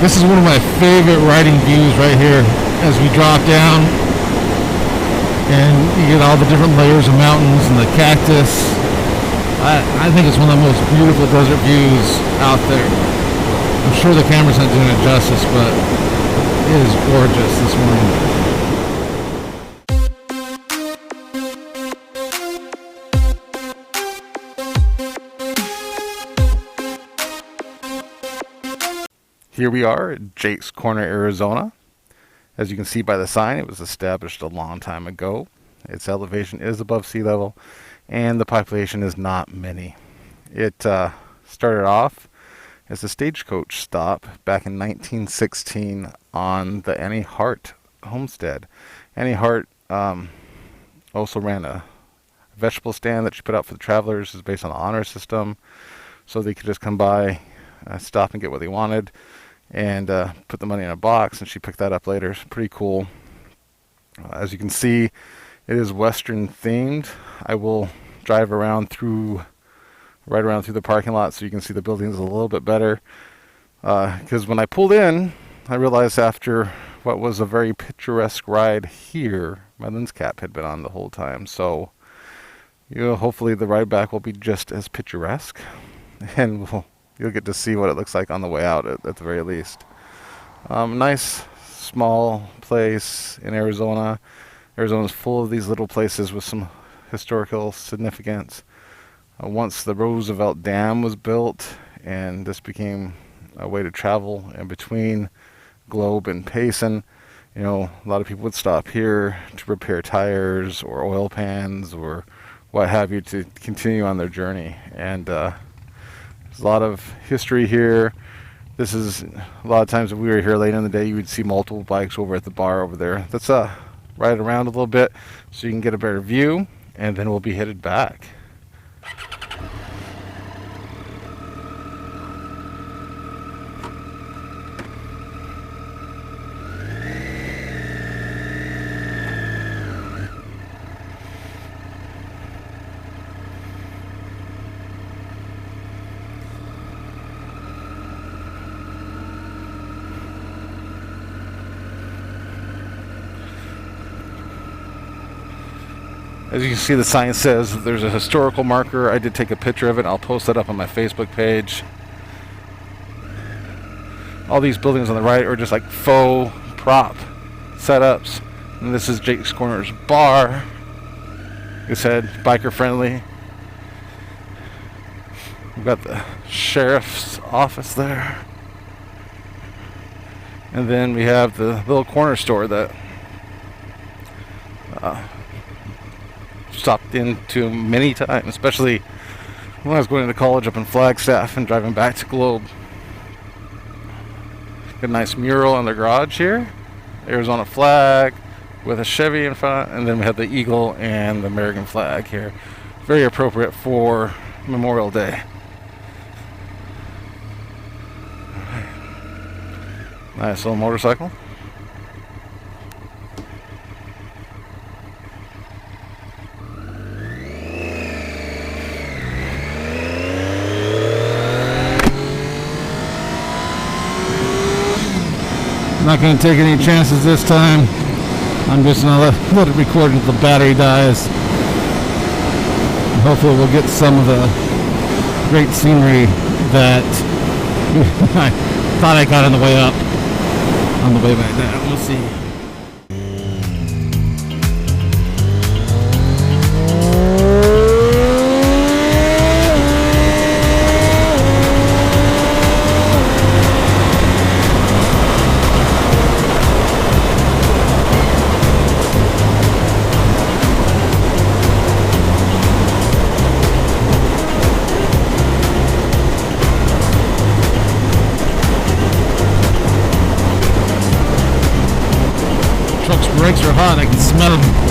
This is one of my favorite riding views right here as we drop down and you get all the different layers of mountains and the cactus. I think it's one of the most beautiful desert views out there. I'm sure the camera's not doing it justice, but it is gorgeous this morning. Here we are at Jake's Corner, Arizona. As you can see by the sign, it was established a long time ago. Its elevation is above sea level, and the population is not many. It started off as a stagecoach stop back in 1916 on the Annie Hart homestead. Annie Hart also ran a vegetable stand that she put out for the travelers. It's based on the honor system, so they could just come by, stop and get what they wanted, and put the money in a box, and she picked that up later. It's pretty cool. As you can see, it is Western themed. I will drive around right around through the parking lot so you can see the buildings a little bit better. Because when I pulled in, I realized after what was a very picturesque ride here, my lens cap had been on the whole time. So, hopefully the ride back will be just as picturesque, and you'll get to see what it looks like on the way out at the very least. Nice small place in Arizona. Arizona's full of these little places with some historical significance. Once the Roosevelt Dam was built, and this became a way to travel in between Globe and Payson, a lot of people would stop here to repair tires or oil pans or what have you to continue on their journey. And there's a lot of history here. This is a lot of times when we were here late in the day, you would see multiple bikes over at the bar over there. Let's ride around a little bit so you can get a better view, and then we'll be headed back. As you can see, the sign says there's a historical marker. I did take a picture of it. I'll post that up on my Facebook page. All these buildings on the right are just like faux prop setups. And this is Jake's Corner's bar. Like I said, biker friendly. We've got the sheriff's office there. And then we have the little corner store that stopped into many times, especially when I was going to college up in Flagstaff and driving back to Globe. Got a nice mural in the garage here, Arizona flag with a Chevy in front, and then we have the eagle and the American flag here. Very appropriate for Memorial Day. Nice little motorcycle. Not going to take any chances this time. I'm just going to let it record until the battery dies. And hopefully we'll get some of the great scenery that I thought I got on the way up, on the way back down. We'll see. Brakes are hot, I can smell them.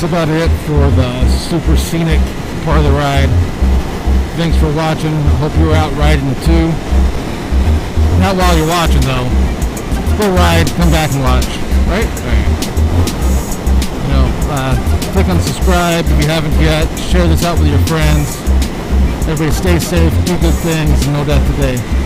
that's about it for the super scenic part of the ride. Thanks for watching. I hope you were out riding too. Not while you're watching though. Go ride, come back and watch. Right? You know, click on subscribe if you haven't yet. Share this out with your friends. Everybody stay safe, do good things, and no death today.